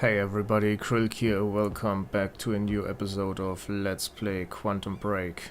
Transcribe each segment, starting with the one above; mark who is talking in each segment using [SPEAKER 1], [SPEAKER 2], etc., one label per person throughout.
[SPEAKER 1] Hey everybody, ChrilK here, welcome back to a new episode of Let's Play Quantum Break.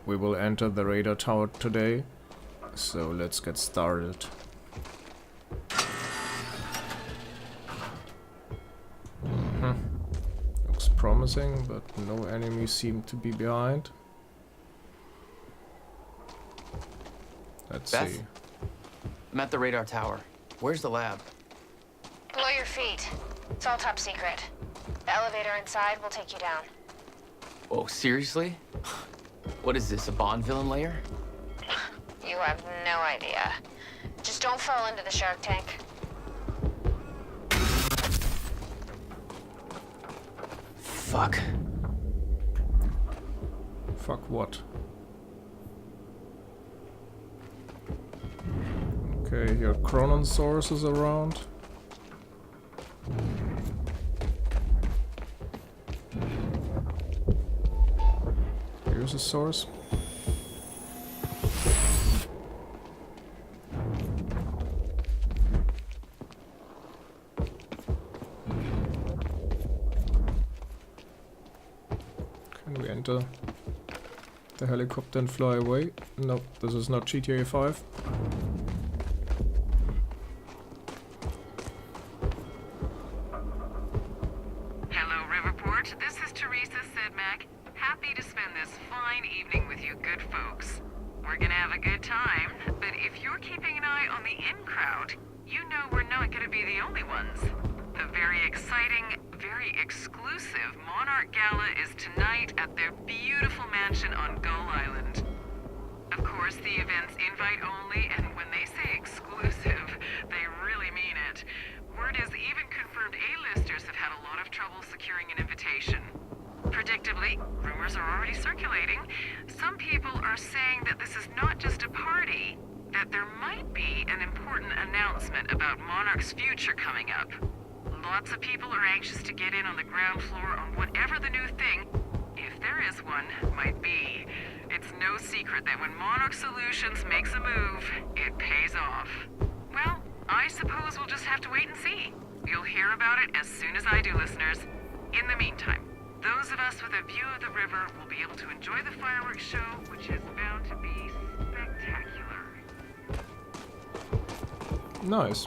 [SPEAKER 1] We will enter the radar tower today, so let's get started. Looks promising, but no enemies seem to be behind. Let's see.
[SPEAKER 2] I'm at the radar tower. Where's the lab?
[SPEAKER 3] Below your feet. It's all top secret. The elevator inside will take you down.
[SPEAKER 2] Oh, seriously? What is this, a Bond villain lair?
[SPEAKER 3] You have no idea. Just don't fall into the shark tank.
[SPEAKER 2] Fuck.
[SPEAKER 1] Fuck what? Okay, here Chronon source is around. Here's a source. Can we enter the helicopter and fly away? No, this is not GTA 5.
[SPEAKER 4] Rumors are already circulating. Some people are saying that this is not just a party, that there might be an important announcement about Monarch's future coming up. Lots of people are anxious to get in on the ground floor on whatever the new thing, if there is one, might be. It's no secret that when Monarch Solutions makes a move, it pays off. Well, I suppose we'll just have to wait and see. You'll hear about it as soon as I do, listeners. In the meantime, those of us with a view of the river will be able to enjoy the fireworks show, which is bound to be spectacular.
[SPEAKER 1] Nice.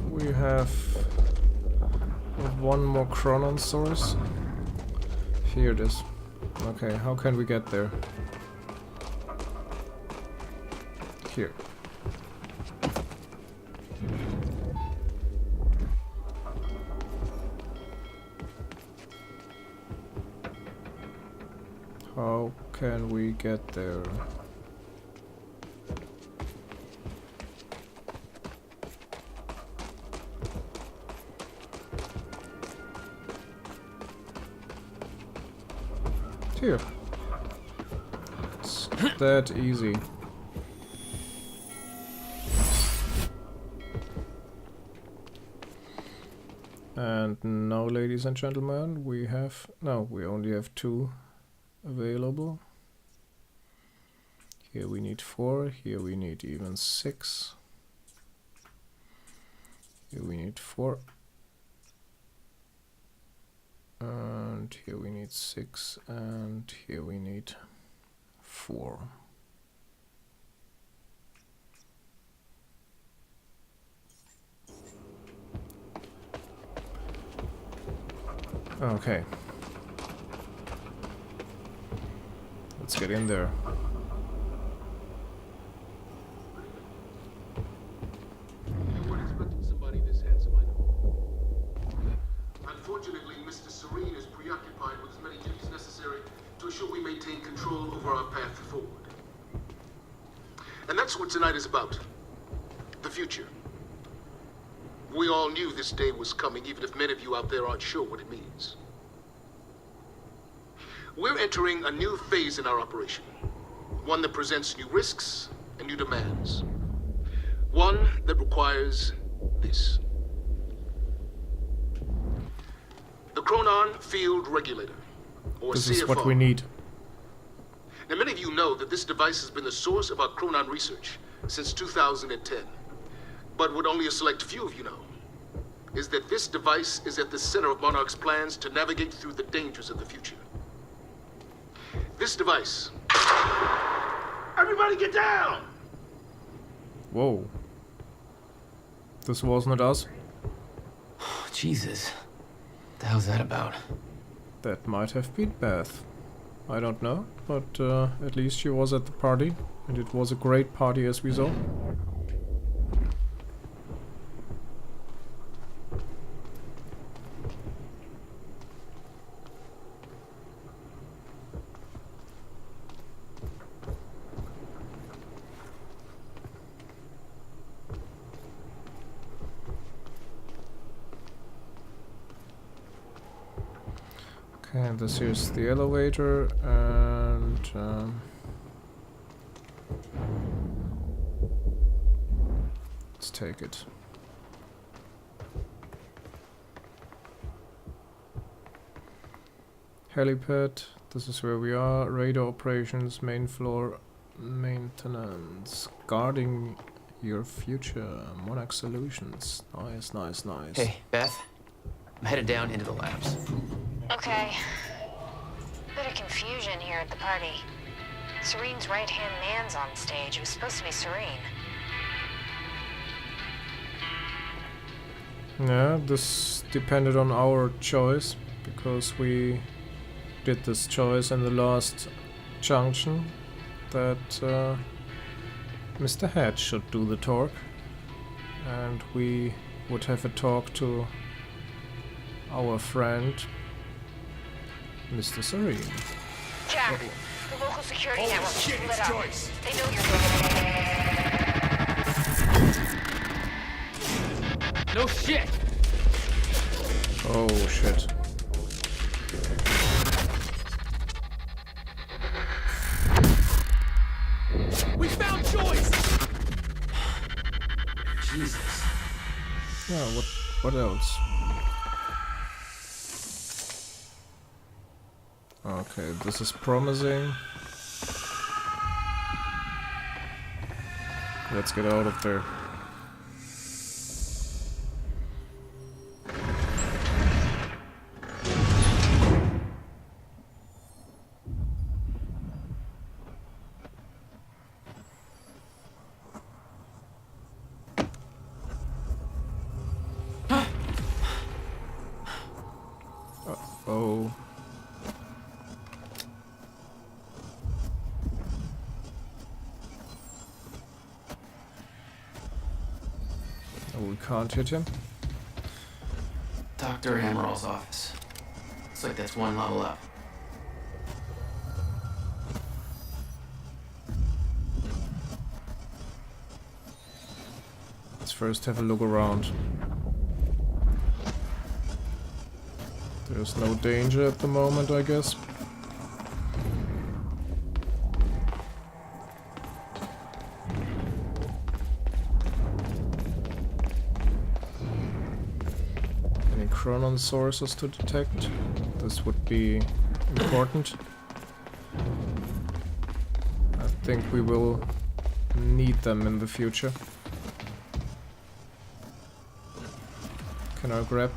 [SPEAKER 1] We have one more Chronon source. Here it is. Okay, how can we get there? Here. How can we get there? Here. It's that easy. And now, ladies and gentlemen, we only have 2 available. Here we need 4, here we need even 6. Here we need 4. And here we need 6, and here we need 4. Okay. Let's get in there.
[SPEAKER 5] You weren't expecting somebody this handsome, I know. Unfortunately, Mr. Serene is preoccupied with as many duties necessary to ensure we maintain control over our path forward. And that's what tonight is about. The future. We all knew this day was coming, even if many of you out there aren't sure what it means. We're entering a new phase in our operation. One that presents new risks and new demands. One that requires this. The Chronon Field Regulator, or
[SPEAKER 1] This
[SPEAKER 5] CFR.
[SPEAKER 1] is what we need.
[SPEAKER 5] Now, many of you know that this device has been the source of our Chronon research since 2010. But what only a select few of you know is that this device is at the center of Monarch's plans to navigate through the dangers of the future. This device... Everybody get down!
[SPEAKER 1] Whoa. This was not us.
[SPEAKER 2] Oh, Jesus. What the hell's that about?
[SPEAKER 1] That might have been Beth. I don't know, but at least she was at the party, and it was a great party as we saw. Okay, and this here's the elevator, and let's take it. Helipad, this is where we are. Radar operations, main floor maintenance, guarding your future. Monarch Solutions. Nice, nice, nice.
[SPEAKER 2] Hey, Beth. I'm headed down into the labs.
[SPEAKER 3] Okay. Bit of confusion here at the party. Serene's right-hand man's on stage. It was supposed to be Serene.
[SPEAKER 1] Yeah, this depended on our choice, because we did this choice in the last junction that Mr. Hatch should do the talk, and we would have a talk to our friend Mr. Serene.
[SPEAKER 3] Jack, the local security network is lit up. They know you're...
[SPEAKER 2] No shit!
[SPEAKER 1] Oh shit.
[SPEAKER 2] We found Joyce! Jesus.
[SPEAKER 1] Yeah, what else? Okay, this is promising. Let's get out of there. Oh. Oh, we can't hit him.
[SPEAKER 2] Dr. Amaril's office. Looks like that's one level up.
[SPEAKER 1] Let's first have a look around. There's no danger at the moment, I guess. Any chronon sources to detect? This would be important. I think we will need them in the future. Can I grab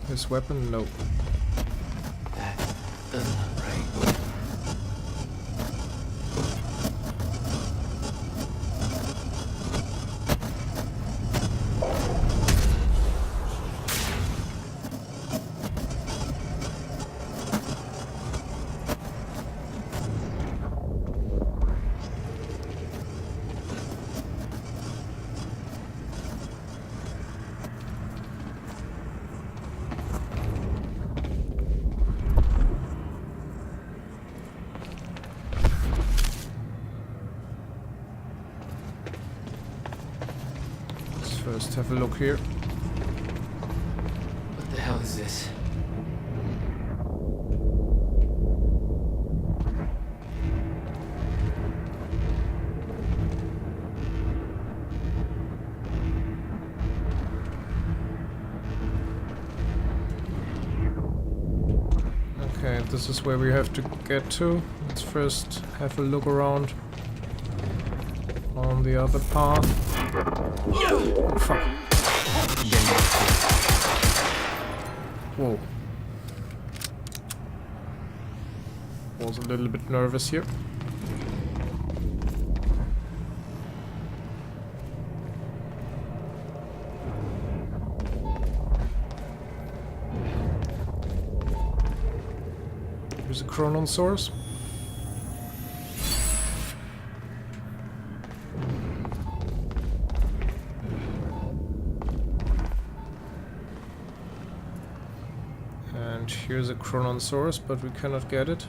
[SPEAKER 1] his weapon? No.
[SPEAKER 2] That doesn't look right.
[SPEAKER 1] First have a look here.
[SPEAKER 2] What the hell is this?
[SPEAKER 1] Okay, this is where we have to get to. Let's first have a look around on the other path. Oh, fuck. Whoa. Was a little bit nervous here. Here's a chronon source. And here's a chronon source, but we cannot get it.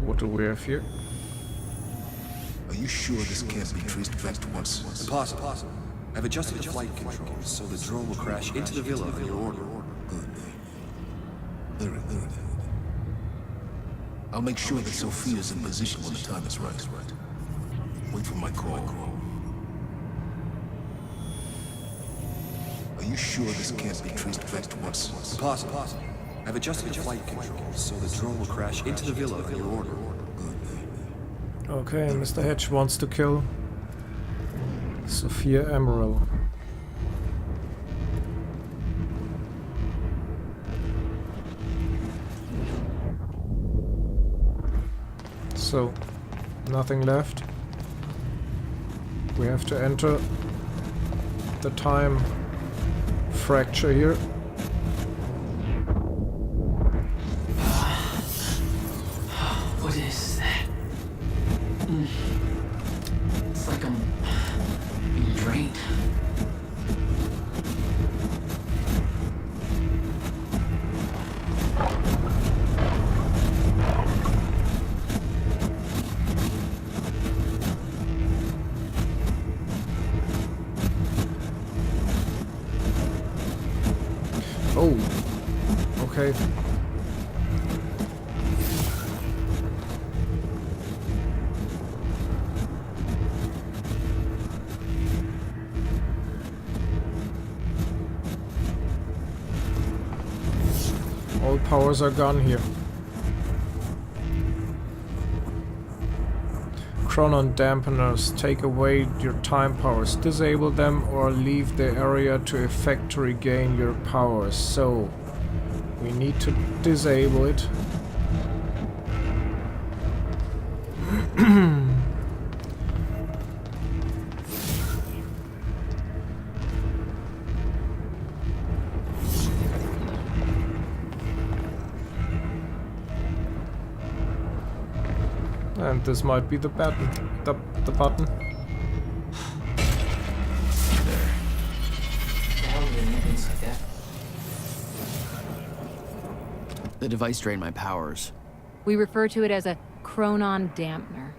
[SPEAKER 1] What do we have here?
[SPEAKER 6] Are you sure this can't be traced back to us?
[SPEAKER 7] Impossible. I've adjusted the flight controls so the drone will crash into the villa on your order.
[SPEAKER 6] Good. Very good. I'll make sure that Sophia's in position when the time is right. Wait for my call. Are you sure this can't be traced back to us?
[SPEAKER 7] Impossible. I've adjusted the flight controls so the drone will crash into the villa on your order.
[SPEAKER 6] Good.
[SPEAKER 1] Okay, Mr. Hedge wants to kill Sophia Emerald. So, nothing left. We have to enter the time fracture here.
[SPEAKER 2] What is that? It's like I'm being drained.
[SPEAKER 1] Oh, okay. All powers are gone here. Chronon dampeners take away your time powers. Disable them or leave the area to effect to regain your powers. So, we need to disable it. And this might be the button. The button.
[SPEAKER 2] The device drained my powers.
[SPEAKER 8] We refer to it as a chronon dampener.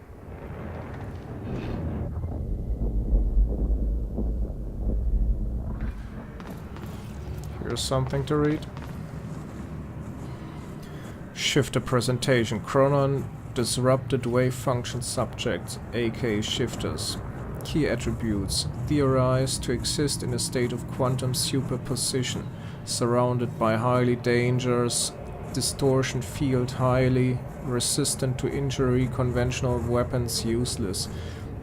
[SPEAKER 1] Here's something to read. Shifter presentation. Chronon disrupted wave function subjects, aka shifters. Key attributes. Theorized to exist in a state of quantum superposition, surrounded by highly dangerous distortion field, highly resistant to injury, conventional weapons useless.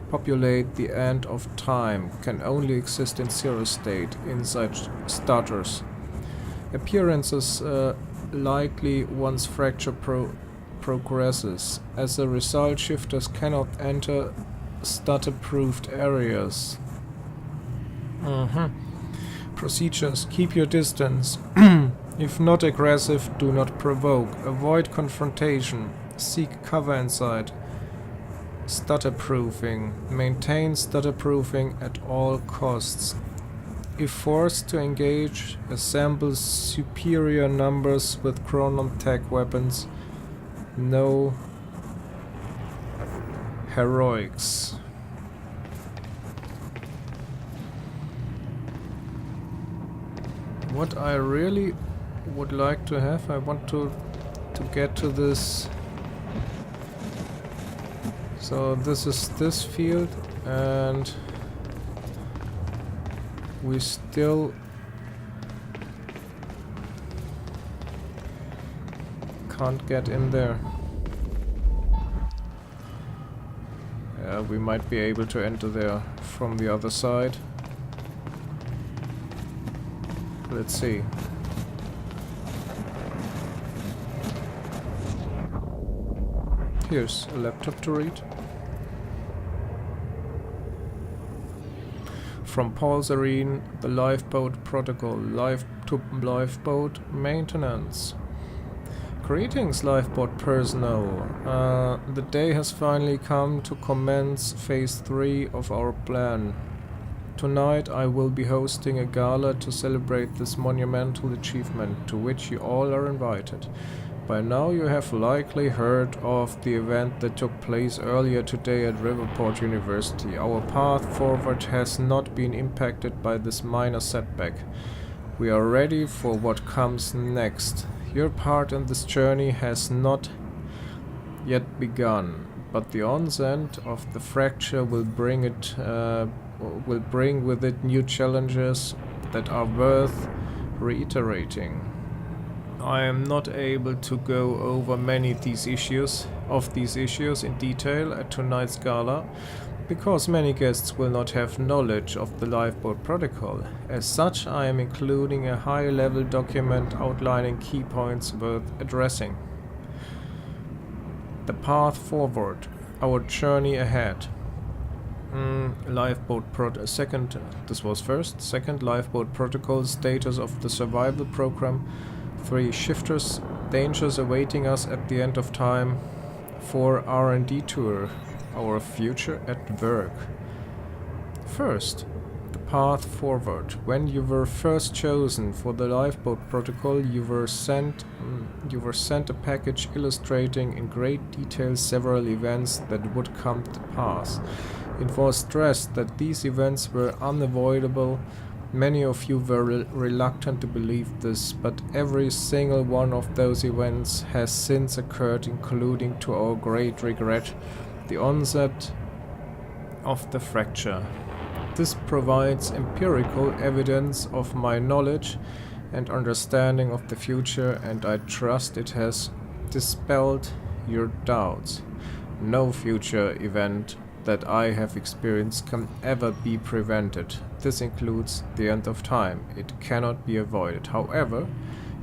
[SPEAKER 1] Populate the end of time, can only exist in zero state, inside Stutters. Appearances likely once fracture progresses. As a result, shifters cannot enter stutter-proofed areas. Procedures. Keep your distance. If not aggressive, do not provoke. Avoid confrontation. Seek cover inside Stutter-proofing. Maintain stutter-proofing at all costs. If forced to engage, assemble superior numbers with chronon tech weapons. No heroics. What I really would like to have, I want to get to this. So this is this field, and we still can't get in there. Yeah, we might be able to enter there from the other side. Let's see. Here's a laptop to read. From Paul Serene, the lifeboat protocol, lifeboat maintenance. Greetings, lifeboat personnel. The day has finally come to commence phase 3 of our plan. Tonight I will be hosting a gala to celebrate this monumental achievement, to which you all are invited. By now you have likely heard of the event that took place earlier today at Riverport University. Our path forward has not been impacted by this minor setback. We are ready for what comes next. Your part in this journey has not yet begun, but the onset of the fracture will bring with it new challenges that are worth reiterating. I am not able to go over many of these issues in detail at tonight's gala, because many guests will not have knowledge of the lifeboat protocol. As such, I am including a high-level document outlining key points worth addressing. The path forward, our journey ahead. Second lifeboat protocol, status of the survival program. 3 shifters, dangers awaiting us at the end of time. 4 R&D tour, our future at work. First, the path forward. When you were first chosen for the lifeboat protocol, you were sent a package illustrating in great detail several events that would come to pass. It was stressed that these events were unavoidable. Many of you were reluctant to believe this, but every single one of those events has since occurred, including, to our great regret, the onset of the fracture. This provides empirical evidence of my knowledge and understanding of the future, and I trust it has dispelled your doubts. No future event that I have experienced can ever be prevented. This includes the end of time. It cannot be avoided. However,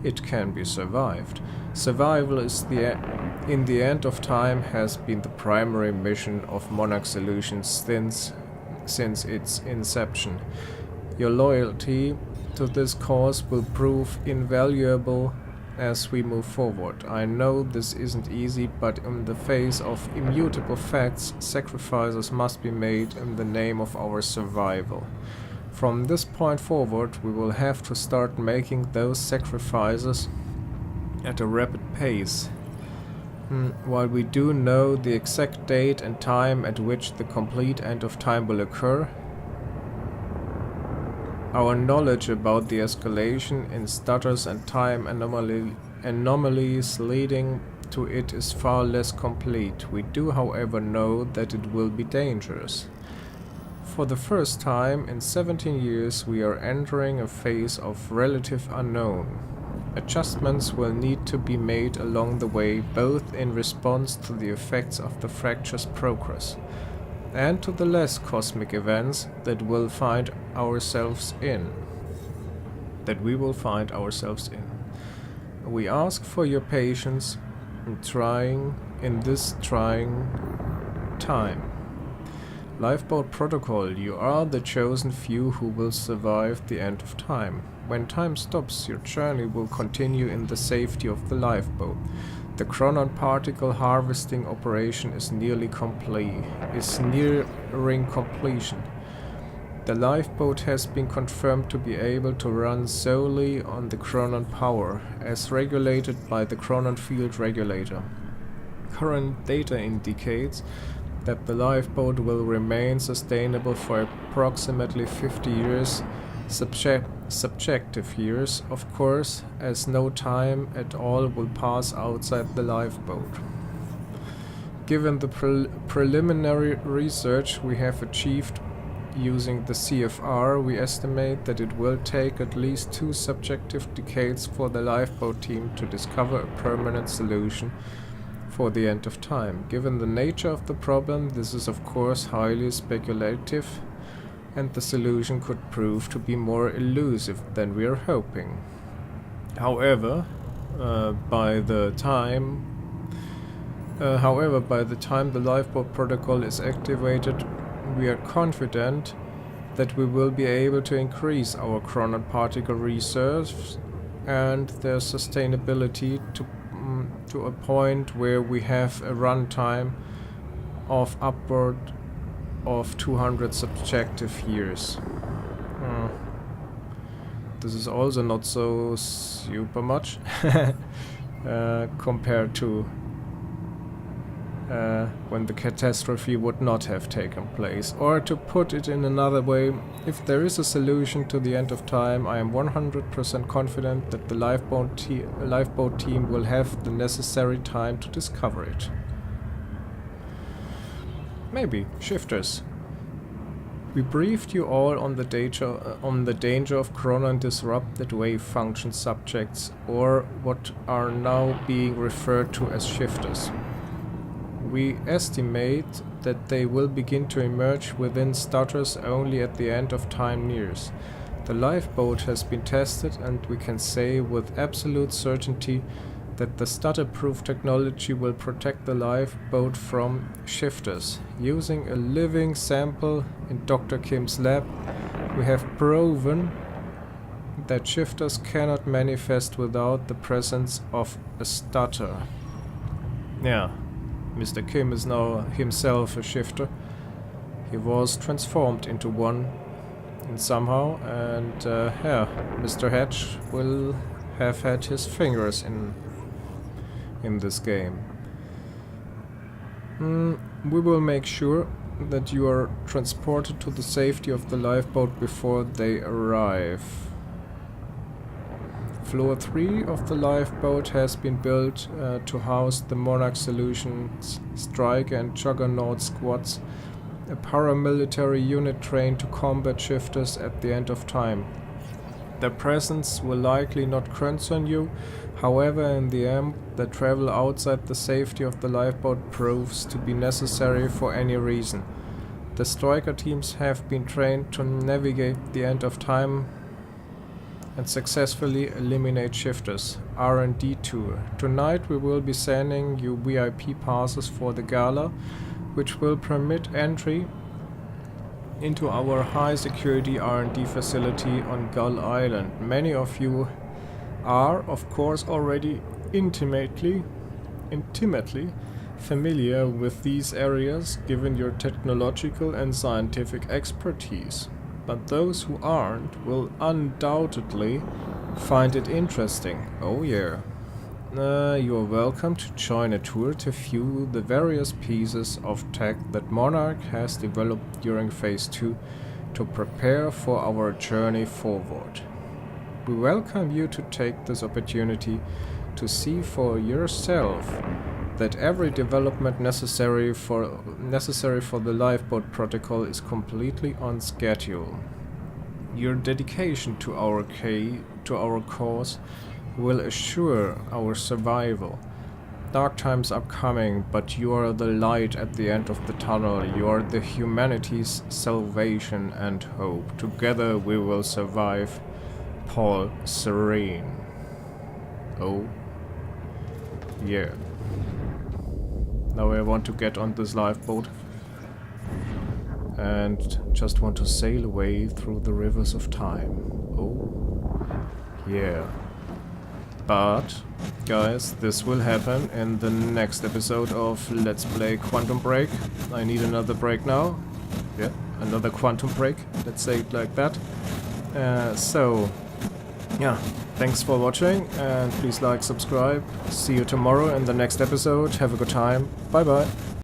[SPEAKER 1] it can be survived. Survival in the end of time has been the primary mission of Monarch Solutions since its inception. Your loyalty to this cause will prove invaluable as we move forward. I know this isn't easy, but in the face of immutable facts, sacrifices must be made in the name of our survival. From this point forward, we will have to start making those sacrifices at a rapid pace. While we do know the exact date and time at which the complete end of time will occur, our knowledge about the escalation in Stutters and time anomalies leading to it is far less complete. We do, however, know that it will be dangerous. For the first time in 17 years, we are entering a phase of relative unknown. Adjustments will need to be made along the way, both in response to the effects of the fracture's progress and to the less cosmic events that we will find ourselves in. We ask for your patience in this trying time. Lifeboat Protocol, you are the chosen few who will survive the end of time. When time stops, your journey will continue in the safety of the lifeboat. The chronon particle harvesting operation is nearing completion. The lifeboat has been confirmed to be able to run solely on the chronon power, as regulated by the chronon field regulator. Current data indicates that the lifeboat will remain sustainable for approximately 50 years, subjective years, of course, as no time at all will pass outside the lifeboat. Given the preliminary research we have achieved using the CFR, we estimate that it will take at least 2 subjective decades for the lifeboat team to discover a permanent solution for the end of time. Given the nature of the problem, this is of course highly speculative, and the solution could prove to be more elusive than we are hoping. However, by the time the lifeboat protocol is activated, we are confident that we will be able to increase our chronon particle reserves and their sustainability to a point where we have a runtime of upward of 200 subjective years. This is also not so super much compared to when the catastrophe would not have taken place. Or to put it in another way, if there is a solution to the end of time, I am 100% confident that the lifeboat team will have the necessary time to discover it. Maybe. Shifters. We briefed you all on the danger of chronon disrupted wave function subjects, or what are now being referred to as shifters. We estimate that they will begin to emerge within Stutters only at the end of time nears. The lifeboat has been tested, and we can say with absolute certainty that the stutter-proof technology will protect the lifeboat from shifters. Using a living sample in Dr. Kim's lab, we have proven that shifters cannot manifest without the presence of a stutter. Yeah. Mr. Kim is now himself a shifter. He was transformed into one somehow, and Mr. Hatch will have had his fingers in this game. We will make sure that you are transported to the safety of the lifeboat before they arrive. Floor 3 of the lifeboat has been built to house the Monarch Solutions Striker and Juggernaut squads, a paramilitary unit trained to combat shifters at the end of time. Their presence will likely not concern you, however, in the end, the travel outside the safety of the lifeboat proves to be necessary for any reason. The Striker teams have been trained to navigate the end of time and successfully eliminate shifters. R&D tour. Tonight we will be sending you VIP passes for the gala, which will permit entry into our high security R&D facility on Gull Island. Many of you are, of course, already intimately familiar with these areas given your technological and scientific expertise. But those who aren't will undoubtedly find it interesting. Oh yeah. You are welcome to join a tour to view the various pieces of tech that Monarch has developed during Phase 2 to prepare for our journey forward. We welcome you to take this opportunity to see for yourself that every development necessary for the lifeboat protocol is completely on schedule. Your dedication to our cause will assure our survival. Dark times are coming, but you are the light at the end of the tunnel. You are the humanity's salvation and hope. Together we will survive. Paul Serene. Oh yeah. Now I want to get on this lifeboat and just want to sail away through the rivers of time. Oh, yeah. But guys, this will happen in the next episode of Let's Play Quantum Break. I need another break now. Yeah, another quantum break, let's say it like that. So, yeah, thanks for watching, and please like, subscribe. See you tomorrow in the next episode. Have a good time. Bye bye.